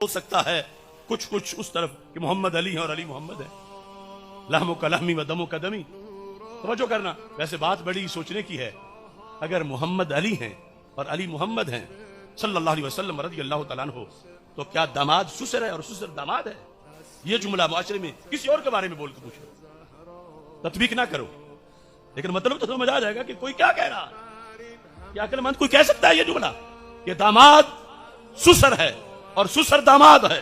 ہو سکتا ہے کچھ اس طرف کہ محمد علی ہیں اور علی محمد ہے، لحم کا لحمی و دم کا دمی. توجہ کرنا، ویسے بات بڑی سوچنے کی ہے. اگر محمد علی ہیں اور علی محمد ہیں صلی اللہ علیہ وسلم رضی اللہ تعالیٰ عنہ، تو کیا داماد سسر ہے اور سسر داماد ہے؟ یہ جملہ معاشرے میں کسی اور کے بارے میں بول کے پوچھو، تطبیق نہ کرو، لیکن مطلب تو سمجھ آ جائے گا کہ کوئی کیا کہہ رہا ہے. کیا عقل مند کوئی کہہ سکتا ہے یہ جملہ کہ داماد سسر ہے اور سسر داماد ہے؟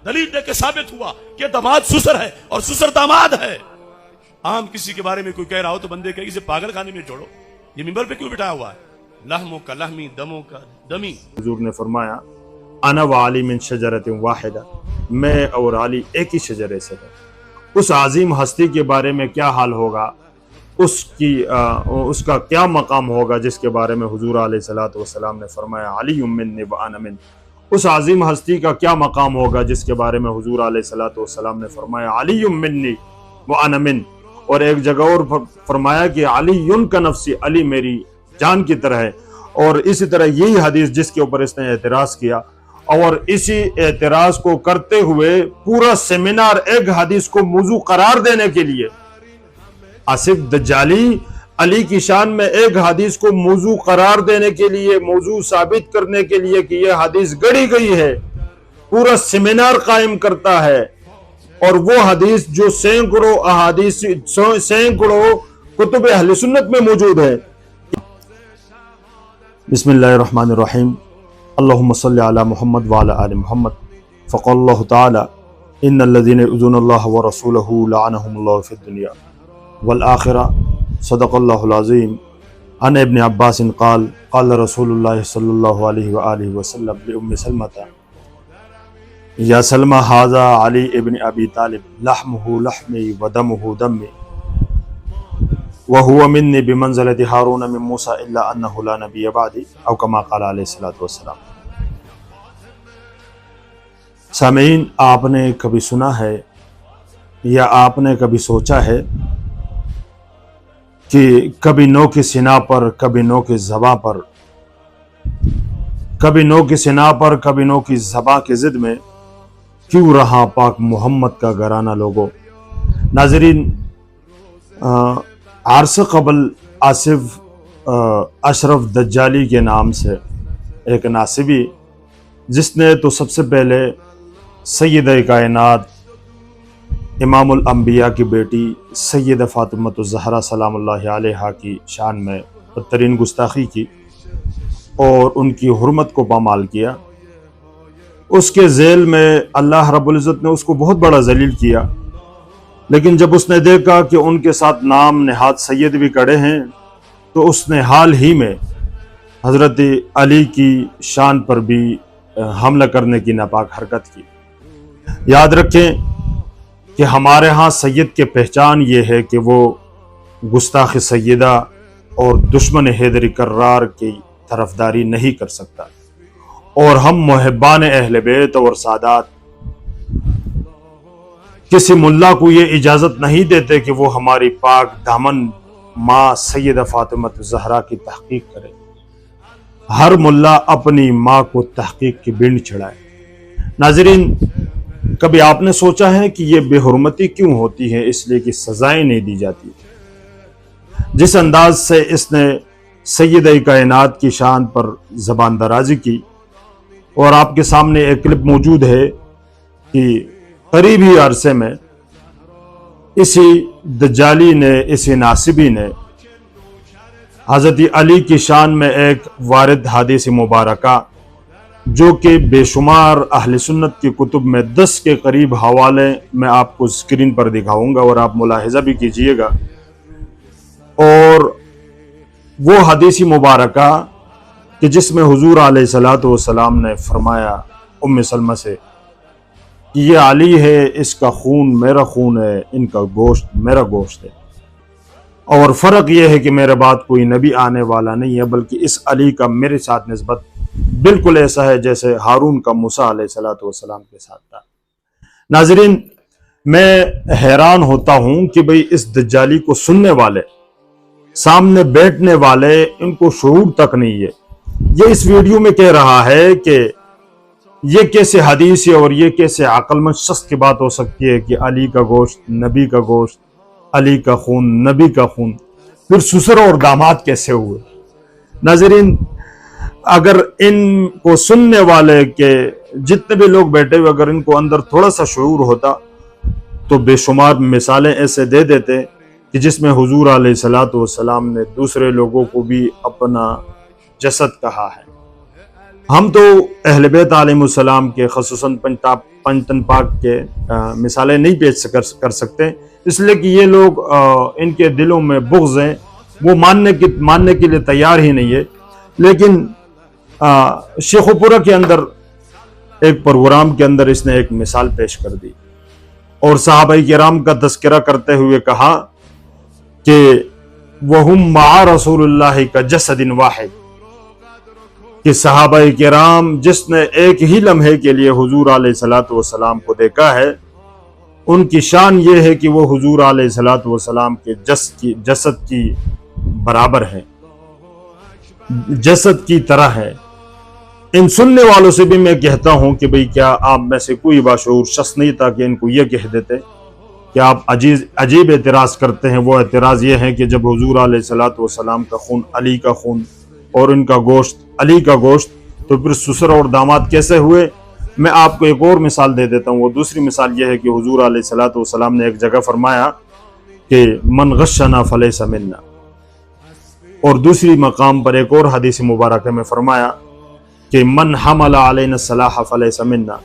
دلیل دے کے ثابت ہوا کہ داماد سسر ہے اور سسر داماد ہے. عام کسی کے بارے میں کوئی کہہ رہا ہو تو بندے کہے اسے پاگل خانے میں جوڑو، یہ منبر پہ کیوں بٹھایا ہوا ہے؟ لحموں کا لحمی، دموں کا دمی. حضور نے فرمایا انا و علی من شجرۃ واحدہ، میں اور علی ایک ہی شجرے سے ہے. اس عظیم ہستی کے بارے میں کیا حال ہوگا، اس کا کیا مقام ہوگا جس کے بارے میں حضور علیہ الصلوۃ والسلام نے فرمایا علی منی و انا من. اس عظیم ہستی کا کیا مقام ہوگا جس کے بارے میں حضور علیہ الصلوۃ والسلام نے فرمایا علی منی و انا من. اور ایک جگہ اور فرمایا کہ علی کا نفسی، علی میری جان کی طرح ہے. اور اسی طرح یہی حدیث جس کے اوپر اس نے اعتراض کیا، اور اسی اعتراض کو کرتے ہوئے پورا سیمینار ایک حدیث کو موضوع قرار دینے کے لیے، آصف دجالی علی کی شان میں ایک حدیث کو موضوع قرار دینے کے لیے، موضوع ثابت کرنے کے لیے کہ یہ حدیث گڑھی گئی ہے، پورا سیمینار قائم کرتا ہے. اور وہ حدیث جو سینکڑوں احادیث، سینکڑوں کتب اہل سنت میں موجود ہے. بسم اللہ الرحمن الرحیم. اللہم صلی علی محمد وعلی آل محمد. فقال اللہ تعالی ان الذین یؤذون اللہ ورسولہ لعنہم اللہ فی الدنیا والآخرہ. صدق اللہ العظیم. عن ابن عباس قال قال رسول اللہ صلی اللہ علیہ وآلہ وسلم لأم سلمۃ یا سلمہ ھذا علی ابن ابی طالب لحمہ لحمی ودمہ دمی وہو منی بمنزلۃ ہارون من موسیٰ الا انہ لا نبی بعدی او کما قال علیہ الصلوۃ والسلام. سامعین، آپ نے کبھی سنا ہے یا آپ نے کبھی سوچا ہے کہ کبھی نو کی سنا پر، کبھی نو کی زباں پر، کبھی نو کی سنا پر، کبھی نو کی زباں کی ضد میں کیوں رہا پاک محمد کا گھرانہ لوگوں؟ ناظرین، عرصہ قبل آصف اشرف دجالی کے نام سے ایک ناصبی، جس نے تو سب سے پہلے سیدہ کائنات امام الانبیاء کی بیٹی سیدہ فاطمۃ الزہرا سلام اللہ علیہا کی شان میں بدترین گستاخی کی اور ان کی حرمت کو پامال کیا. اس کے ذیل میں اللہ رب العزت نے اس کو بہت بڑا ذلیل کیا. لیکن جب اس نے دیکھا کہ ان کے ساتھ نام نہاد سید بھی کڑے ہیں، تو اس نے حال ہی میں حضرت علی کی شان پر بھی حملہ کرنے کی ناپاک حرکت کی. یاد رکھیں کہ ہمارے ہاں سید کے پہچان یہ ہے کہ وہ گستاخ سیدہ اور دشمن حیدر کرار کی طرفداری نہیں کر سکتا، اور ہم محبان اہل بیت اور سادات کسی ملا کو یہ اجازت نہیں دیتے کہ وہ ہماری پاک دامن ماں سیدہ فاطمہ الزہرا کی تحقیق کرے. ہر ملا اپنی ماں کو تحقیق کی بینڈ چڑھائے. ناظرین، کبھی آپ نے سوچا ہے کہ یہ بے حرمتی کیوں ہوتی ہے؟ اس لیے کہ سزائیں نہیں دی جاتی. جس انداز سے اس نے سیدہ کائنات کی شان پر زبان درازی کی، اور آپ کے سامنے ایک کلپ موجود ہے کہ قریبی عرصے میں اسی دجالی نے، اسی ناصبی نے حضرت علی کی شان میں ایک وارد حدیث مبارکہ، جو کہ بے شمار اہل سنت کی کتب میں 10 کے قریب حوالے میں آپ کو اسکرین پر دکھاؤں گا اور آپ ملاحظہ بھی کیجئے گا. اور وہ حدیث مبارکہ کہ جس میں حضور علیہ الصلوۃ والسلام نے فرمایا ام سلمہ سے کہ یہ علی ہے، اس کا خون میرا خون ہے، ان کا گوشت میرا گوشت ہے، اور فرق یہ ہے کہ میرے بعد کوئی نبی آنے والا نہیں ہے، بلکہ اس علی کا میرے ساتھ نسبت بالکل ایسا ہے جیسے ہارون کا موسیٰ علیہ الصلوۃ والسلام کے ساتھ تھا. ناظرین، میں حیران ہوتا ہوں کہ بھئی اس دجالی کو سننے والے، سامنے بیٹھنے والے، ان کو شعور تک نہیں ہے. یہ اس ویڈیو میں کہہ رہا ہے کہ یہ کیسے حدیث ہے اور یہ کیسے عقل مند شخص کی بات ہو سکتی ہے کہ علی کا گوشت نبی کا گوشت، علی کا خون نبی کا خون، پھر سسر اور داماد کیسے ہوئے؟ ناظرین، اگر ان کو سننے والے کے جتنے بھی لوگ بیٹھے ہوئے اگر ان کو اندر تھوڑا سا شعور ہوتا تو بے شمار مثالیں ایسے دے دیتے کہ جس میں حضور علیہ الصلوۃ والسلام نے دوسرے لوگوں کو بھی اپنا جسد کہا ہے۔ ہم تو اہل بیت علیہ السلام کے خصوصاً پنجتن پاک کے مثالیں نہیں پیش کر سکتے، اس لیے کہ یہ لوگ ان کے دلوں میں بغض ہیں، وہ ماننے کے لیے تیار ہی نہیں ہے۔ لیکن شیخ پورہ کے اندر ایک پروگرام کے اندر اس نے ایک مثال پیش کر دی اور صحابہ کرام کا تذکرہ کرتے ہوئے کہا کہ وَهُمْ مَعَ رَسُولِ اللَّهِ كَجَسَدٍ وَاحِدٍ، کہ صحابہ کرام جس نے ایک ہی لمحے کے لیے حضور علیہ الصلوۃ والسلام کو دیکھا ہے، ان کی شان یہ ہے کہ وہ حضور علیہ الصلوۃ والسلام کے جسد کی برابر ہے، جسد کی طرح ہے۔ ان سننے والوں سے بھی میں کہتا ہوں کہ بھئی کیا آپ میں سے کوئی باشعور شخص نہیں تھا کہ ان کو یہ کہہ دیتے کہ آپ عجیب اعتراض کرتے ہیں۔ وہ اعتراض یہ ہے کہ جب حضور علیہ الصلوۃ والسلام کا خون علی کا خون اور ان کا گوشت علی کا گوشت، تو پھر سسر اور داماد کیسے ہوئے؟ میں آپ کو ایک اور مثال دے دیتا ہوں۔ وہ دوسری مثال یہ ہے کہ حضور علیہ الصلوۃ والسلام نے ایک جگہ فرمایا کہ من غشنا فلیس منا، اور دوسری مقام پر ایک اور حدیث مبارکہ میں فرمایا کہ من حمل علینا السلاح فلیس منا۔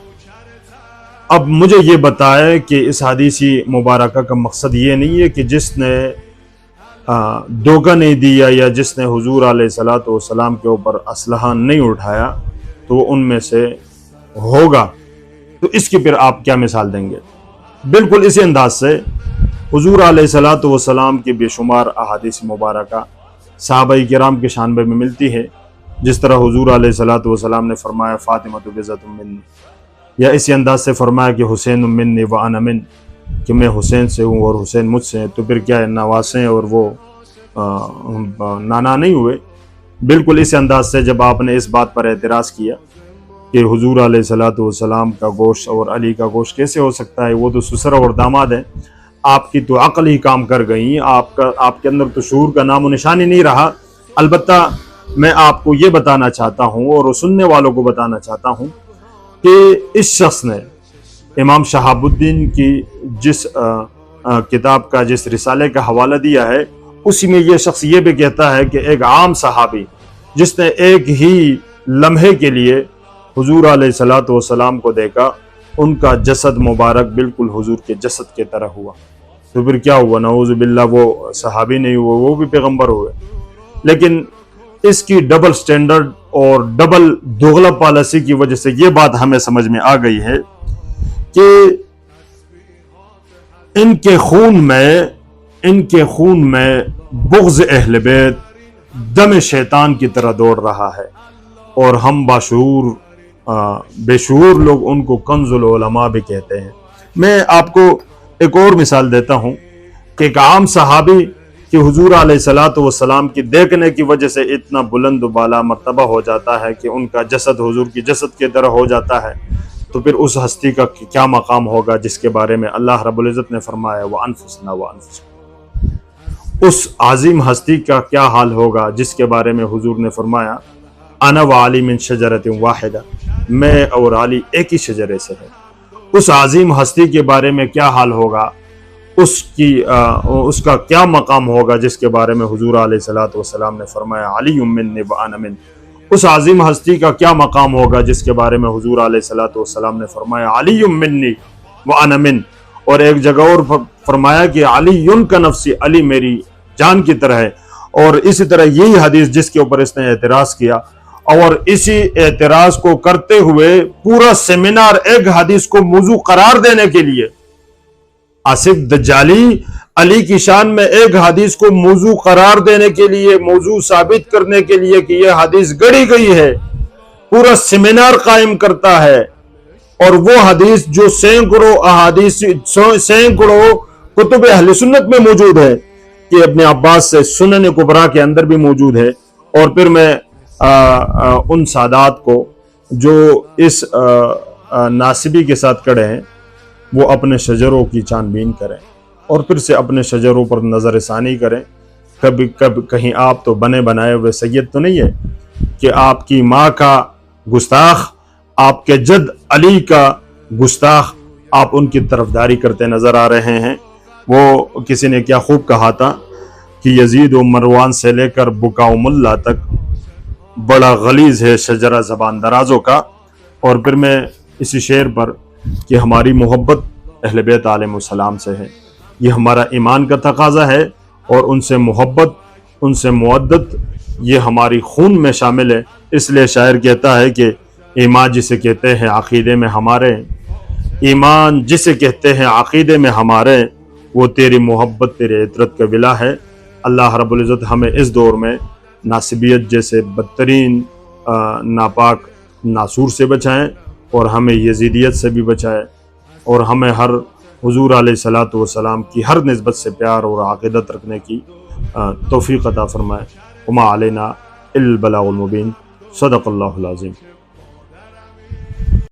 اب مجھے یہ بتائے کہ اس حدیثی مبارکہ کا مقصد یہ نہیں ہے کہ جس نے دھوکہ نہیں دیا یا جس نے حضور علیہ الصلوۃ والسلام کے اوپر اسلحہ نہیں اٹھایا تو وہ ان میں سے ہوگا، تو اس کی پھر آپ کیا مثال دیں گے؟ بالکل اسی انداز سے حضور علیہ الصلوۃ والسلام کی بے شمار احادیث مبارکہ صحابہ کرام کے شان میں ملتی ہے، جس طرح حضور علیہ الصلوۃ والسلام نے فرمایا فاطمہ بضعۃ منی، یا اسی انداز سے فرمایا کہ حسین منی وانا من، کہ میں حسین سے ہوں اور حسین مجھ سے ہیں، تو پھر کیا ہے نواسیں اور وہ نانا نہیں ہوئے؟ بالکل اس انداز سے جب آپ نے اس بات پر اعتراض کیا کہ حضور علیہ الصلوۃ والسلام کا گوشت اور علی کا گوشت کیسے ہو سکتا ہے، وہ تو سسر اور داماد ہیں، آپ کی تو عقل ہی کام کر گئی، آپ کے اندر تو شعور کا نام و نشان ہی نہیں رہا۔ البتہ میں آپ کو یہ بتانا چاہتا ہوں اور سننے والوں کو بتانا چاہتا ہوں کہ اس شخص نے امام شہاب الدین کی جس کتاب کا جس رسالے کا حوالہ دیا ہے، اسی میں یہ شخص یہ بھی کہتا ہے کہ ایک عام صحابی جس نے ایک ہی لمحے کے لیے حضور علیہ الصلوۃ والسلام کو دیکھا، ان کا جسد مبارک بالکل حضور کے جسد کے طرح ہوا، تو پھر کیا ہوا؟ نعوذ باللہ وہ صحابی نہیں ہوئے، وہ بھی پیغمبر ہوئے۔ لیکن اس کی ڈبل سٹینڈرڈ اور ڈبل دوغلا پالیسی کی وجہ سے یہ بات ہمیں سمجھ میں آ گئی ہے کہ ان کے خون میں بغض اہل بیت دم شیطان کی طرح دوڑ رہا ہے، اور ہم بے شعور لوگ ان کو کنز العلماء بھی کہتے ہیں۔ میں آپ کو ایک اور مثال دیتا ہوں کہ ایک عام صحابی کہ حضور علیہ الصلوۃ والسلام کی دیکھنے کی وجہ سے اتنا بلند و بالا مرتبہ ہو جاتا ہے کہ ان کا جسد حضور کی جسد کی طرح ہو جاتا ہے، تو پھر اس ہستی کا کیا مقام ہوگا جس کے بارے میں اللہ رب العزت نے فرمایا وَأَنفُسْنَا وَأَنفُسْكُمْ۔ اس عظیم ہستی کا کیا حال ہوگا جس کے بارے میں حضور نے فرمایا انا وعلی من شجرۃ واحدہ، میں اور علی ایک ہی شجرے سے ہے۔ اس عظیم ہستی کے بارے میں کیا حال ہوگا، اس کا کیا مقام ہوگا جس کے بارے میں حضور علیہ الصلوۃ والسلام نے فرمایا علی منی وانا من۔ اس عظیم ہستی کا کیا مقام ہوگا جس کے بارے میں حضور علیہ الصلوۃ والسلام نے فرمایا علی منی وانا من، اور ایک جگہ اور فرمایا کہ علی کا نفسی، علی میری جان کی طرح ہے۔ اور اسی طرح یہی حدیث جس کے اوپر اس نے اعتراض کیا، اور اسی اعتراض کو کرتے ہوئے پورا سیمینار ایک حدیث کو موضوع قرار دینے کے لیے آصف دجالی علی کی شان میں ایک حدیث کو موضوع قرار دینے کے لیے، موضوع ثابت کرنے کے لیے کہ یہ حدیث گڑی گئی ہے، پورا سیمینار قائم کرتا ہے۔ اور وہ حدیث جو سینکڑوں کتب اہل سنت میں موجود ہے، کہ ابن عباس سے سنن کبریٰ کے اندر بھی موجود ہے، اور پھر میں ان سادات کو جو اس ناصبی کے ساتھ کڑے ہیں وہ اپنے شجروں کی چھان بین کریں اور پھر سے اپنے شجروں پر نظر ثانی کریں. کہیں آپ تو بنے بنائے ہوئے سید تو نہیں ہے کہ آپ کی ماں کا گستاخ، آپ کے جد علی کا گستاخ آپ ان کی طرفداری کرتے نظر آ رہے ہیں. وہ کسی نے کیا خوب کہا تھا کہ یزید و مروان سے لے کر بکا و ملا تک بڑا غلیظ ہے شجرہ زبان درازوں کا. اور پھر میں اسی شعر پر کہ ہماری محبت اہل بیت علیہ السلام سے ہے، یہ ہمارا ایمان کا تقاضا ہے، اور ان سے محبت، ان سے مودت یہ ہماری خون میں شامل ہے. اس لیے شاعر کہتا ہے کہ ایمان جسے کہتے ہیں عقیدے میں ہمارے، ایمان جسے کہتے ہیں عقیدے میں ہمارے، وہ تیری محبت تیرے عطرت کا ولا ہے. اللہ رب العزت ہمیں اس دور میں ناصبیت جیسے بدترین ناپاک ناسور سے بچائیں، اور ہمیں یزیدیت سے بھی بچائے، اور ہمیں ہر حضور علیہ الصلوۃ والسلام کی ہر نسبت سے پیار اور عقیدت رکھنے کی توفیق عطا فرمائے. وما علینا الا البلاغ المبین. صدق اللہ العظیم.